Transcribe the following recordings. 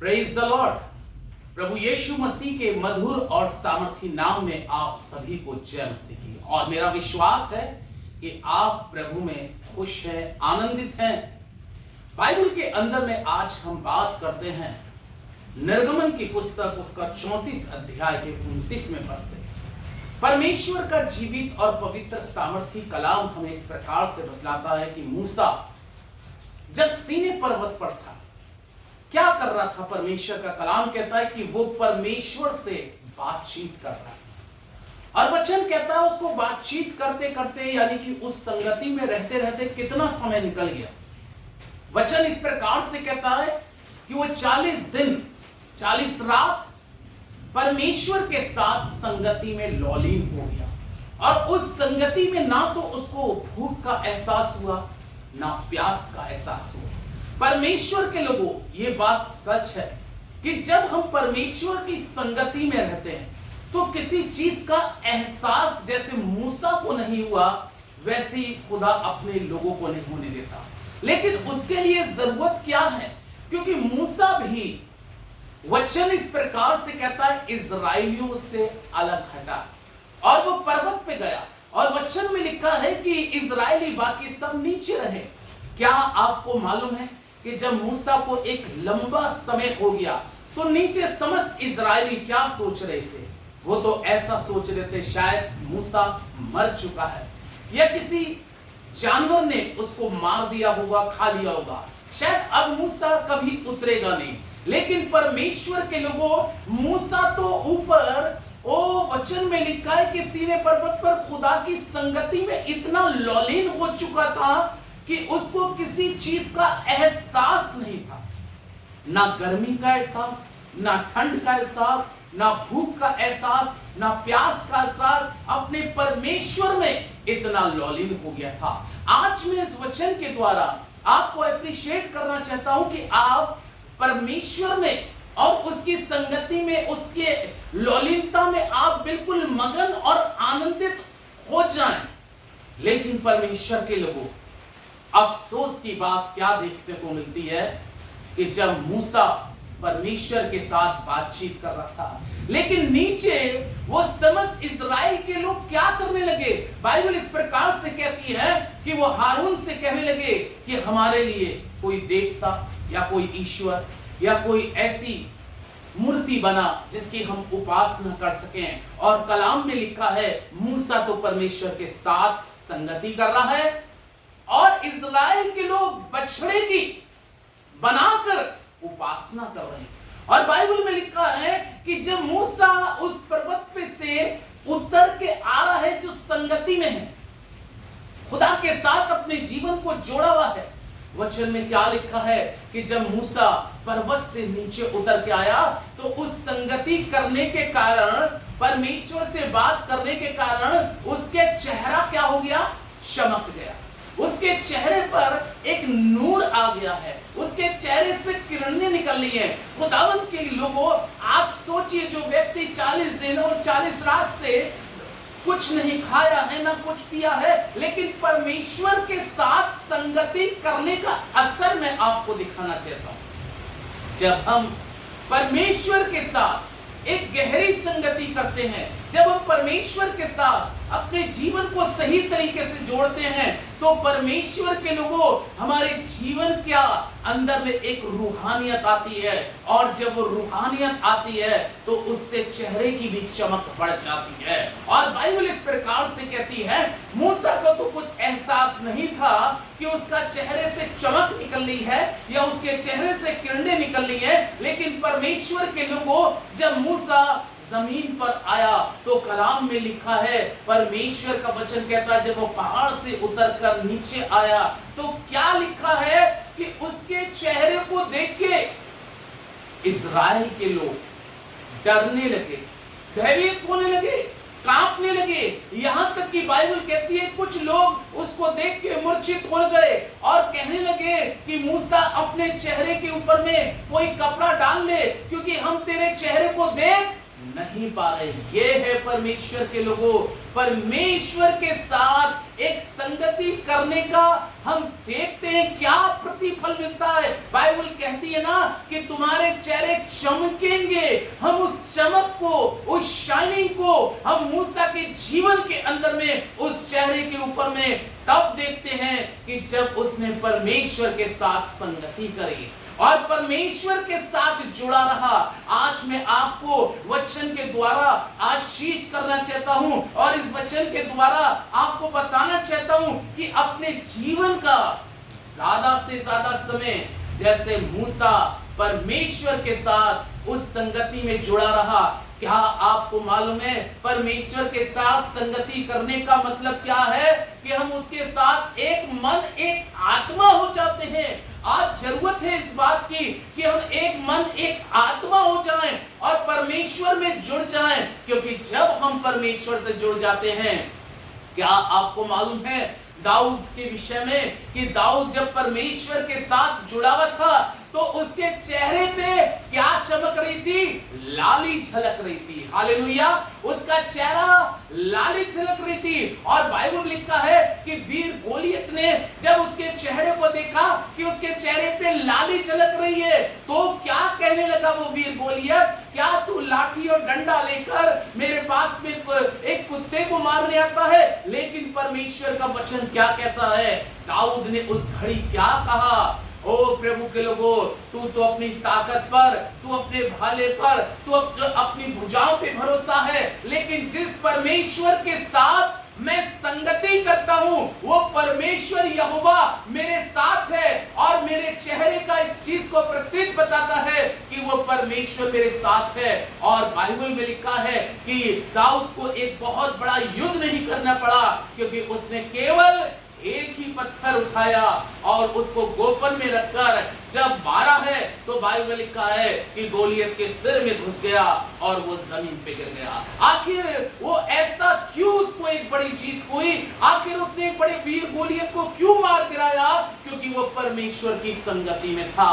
Praise the lord. प्रभु यीशु मसीह के मधुर और सामर्थी नाम में आप सभी को जय मसीह की। और मेरा विश्वास है कि आप प्रभु में खुश हैं, आनंदित हैं। बाइबल के अंदर में आज हम बात करते हैं निर्गमन की पुस्तक उसका 34 अध्याय के 29वें पद से। परमेश्वर का जीवित और पवित्र सामर्थी कलाम हमें इस प्रकार से बतलाता है कि मूसा जब सीने पर्वत पर था, क्या कर रहा था? परमेश्वर का कलाम कहता है कि वो परमेश्वर से बातचीत कर रहा है। और वचन कहता है उसको बातचीत करते करते, यानी कि उस संगति में रहते रहते कितना समय निकल गया। वचन इस प्रकार से कहता है कि वो 40 दिन 40 रात परमेश्वर के साथ संगति में लौलीन हो गया। और उस संगति में ना तो उसको भूख का एहसास हुआ, ना प्यास का एहसास हुआ। परमेश्वर के लोगों, ये बात सच है कि जब हम परमेश्वर की संगति में रहते हैं तो किसी चीज का एहसास जैसे मूसा को नहीं हुआ, वैसे ही खुदा अपने लोगों को नहीं होने देता। लेकिन उसके लिए जरूरत क्या है? क्योंकि मूसा भी, वचन इस प्रकार से कहता है, इजराइलियों से अलग हटा और वो पर्वत पे गया। और वचन में लिखा है कि इजराइली बाकी सब नीचे रहे। क्या आपको मालूम है कि जब मूसा को एक लंबा समय हो गया तो नीचे समस्त इजरायली क्या सोच रहे थे? वो तो ऐसा सोच रहे थे शायद मूसा मर चुका है, या किसी जानवर ने उसको मार दिया होगा, खा लिया होगा, शायद अब मूसा कभी उतरेगा नहीं। लेकिन परमेश्वर के लोगों, मूसा तो ऊपर, ओ वचन में लिखा है कि सीने पर्वत पर खुदा की संगति में इतना लौलीन हो चुका था कि उसको किसी चीज का एहसास नहीं था। ना गर्मी का एहसास, ना ठंड का एहसास, ना भूख का एहसास, ना प्यास का एहसास। अपने परमेश्वर में इतना लौलीन हो गया था। आज मैं इस वचन के द्वारा आपको अप्रिशिएट करना चाहता हूं कि आप परमेश्वर में और उसकी संगति में, उसके लौलीनता में आप बिल्कुल मगन और आनंदित हो जाएं। लेकिन परमेश्वर के लोगों, अफसोस की बात क्या देखने को मिलती है कि जब मूसा परमेश्वर के साथ बातचीत कर रहा था, लेकिन नीचे वो समस्त इजराइल के लोग क्या करने लगे? बाइबल इस प्रकार से कहती है कि वो हारून से कहने लगे कि हमारे लिए कोई देवता या कोई ईश्वर या कोई ऐसी मूर्ति बना जिसकी हम उपासना कर सकें। और कलाम में लिखा है मूसा तो परमेश्वर के साथ संगति कर रहा है और इजराइल के लोग बछड़े की बनाकर उपासना कर रहे हैं। और बाइबल में लिखा है कि जब मूसा उस पर्वत पे से उतर के आ रहा है, जो संगति में है, खुदा के साथ अपने जीवन को जोड़ा हुआ है, वचन में क्या लिखा है कि जब मूसा पर्वत से नीचे उतर के आया तो उस संगति करने के कारण, परमेश्वर से बात करने के कारण उसके चेहरा क्या हो गया? चमक गया। उसके चेहरे पर एक नूर आ गया है, उसके चेहरे से किरणें निकल रही हैं। खुदावंद के लोगों, आप सोचिए, जो व्यक्ति 40 दिन और 40 रात से कुछ नहीं खाया है, ना कुछ पिया है, लेकिन परमेश्वर के साथ संगति करने का असर मैं आपको दिखाना चाहता हूं। जब हम परमेश्वर के साथ एक गहरी संगति करते हैं, जब हम परमेश्वर के साथ अपने जीवन को सही तरीके से जोड़ते हैं, तो परमेश्वर के लोगों, हमारे जीवन क्या अंदर में एक रूहानियत आती है। और जब वो रूहानियत आती है तो उससे चेहरे की भी चमक बढ़ जाती है। और बाइबल इस प्रकार से कहती है, मूसा को तो कुछ एहसास नहीं था कि उसका चेहरे से चमक निकल रही है या उसके चेहरे से किरणें निकल रही है। लेकिन परमेश्वर के लोगों, जब मूसा जमीन पर आया तो कलाम में लिखा है, परमेश्वर का वचन कहता है, जब वो पहाड़ से उतरकर नीचे आया तो क्या लिखा है कि उसके चेहरे को देख के इजराइल के लोग डरने लगे, भयभीत होने लगे, कांपने लगे। यहां तक कि बाइबल कहती है कुछ लोग उसको देख के मूर्छित हो गए और कहने लगे कि मूसा अपने चेहरे के ऊपर में कोई कपड़ा डाल ले, क्योंकि हम तेरे चेहरे को देख नहीं पा रहे। ये है परमेश्वर के लोगों परमेश्वर के साथ एक संगति करने का हम देखते हैं क्या प्रतिफल मिलता है। बाइबल कहती है ना कि तुम्हारे चेहरे चमकेंगे। हम उस चमक को, उस शाइनिंग को हम मूसा के जीवन के अंदर में उस चेहरे के ऊपर में तब देखते हैं कि जब उसने परमेश्वर के साथ संगति करी और परमेश्वर के साथ जुड़ा रहा। आज मैं आपको वचन के द्वारा आशीष करना चाहता हूं और इस वचन के द्वारा आपको बताना चाहता हूं कि अपने जीवन का ज्यादा से ज्यादा समय जैसे मूसा परमेश्वर के साथ उस संगति में जुड़ा रहा। क्या आपको मालूम है परमेश्वर के साथ संगति करने का मतलब क्या है? कि हम उसके साथ एक मन एक आत्मा हो जाते हैं। आज जरूरत है इस बात की कि हम एक मन एक आत्मा हो जाएं और परमेश्वर में जुड़ जाएं, क्योंकि जब हम परमेश्वर से जुड़ जाते हैं, क्या आपको मालूम है दाऊद के विषय में कि दाऊद जब परमेश्वर के साथ जुड़ा हुआ था तो उसके चेहरे पे क्या चमक रही थी? लाली झलक रही थी। हालेलुया! उसका चेहरा लाली झलक रही थी। और बाइबल में लिखा है कि वीर गोलियत ने जब उसके चेहरे को देखा कि उसके चेहरे पे लाली झलक रही है तो क्या कहने लगा वो वीर गोलियत, क्या तू लाठी और डंडा लेकर मेरे पास में एक कुत्ते को मारने आता है? लेकिन परमेश्वर का वचन क्या कहता है? दाऊद ने उस घड़ी क्या कहा? ओ प्रभु के लोगों, तू तो अपनी ताकत पर, तू अपने भाले पर, तू अपनी भुजाओं पे भरोसा है, लेकिन जिस परमेश्वर के साथ मैं संगति करता हूं वो परमेश्वर यहोवा मेरे साथ है और मेरे चेहरे का इस चीज को प्रतीक बताता है कि वो परमेश्वर मेरे साथ है। और बाइबल में लिखा है कि दाऊद को एक बहुत बड़ा युद्ध नहीं करना पड़ा, क्योंकि उसने केवल एक ही पत्थर उठाया और उसको गोफन में रखकर जब मारा है तो बाइबल में लिखा है कि गोलियत के सिर में घुस गया और वो जमीन पे गिर गया। आखिर वो ऐसा क्यों, उसको एक बड़ी जीत हुई? आखिर उसने एक बड़े वीर गोलियत को क्यों मार गिराया? क्योंकि वो परमेश्वर की संगति में था।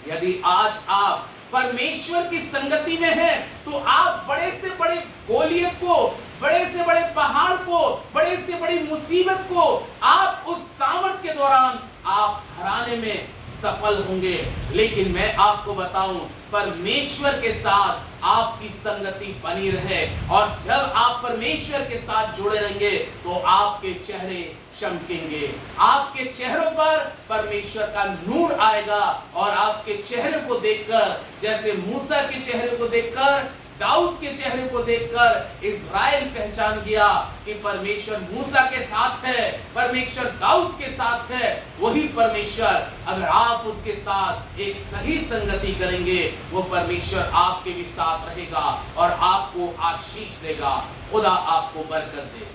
यदि आज आप परमेश्वर की संगति में हैं तो आप बड़े से बड़े गोलियत को, बड़े से बड़े पहाड़ को, बड़े से बड़ी मुसीबत को आप उस सामर्थ के दौरान आप हराने में सफल होंगे। लेकिन मैं आपको बताऊं, परमेश्वर के साथ आपकी संगति बनी रहे और जब आप परमेश्वर के साथ जुड़े रहेंगे तो आपके चेहरे चमकेंगे। आपके चेहरों पर परमेश्वर का नूर आएगा और आपके चेहरे को देखकर, जैसे मूसा के चेहरे को देखकर, दाऊद के चेहरे को देखकर इस्राएल पहचान गया कि परमेश्वर मूसा के साथ है, परमेश्वर दाऊद के साथ है। वही परमेश्वर अगर आप उसके साथ एक सही संगति करेंगे वो परमेश्वर आपके भी साथ रहेगा और आपको आशीष देगा। खुदा आपको बरकत दे।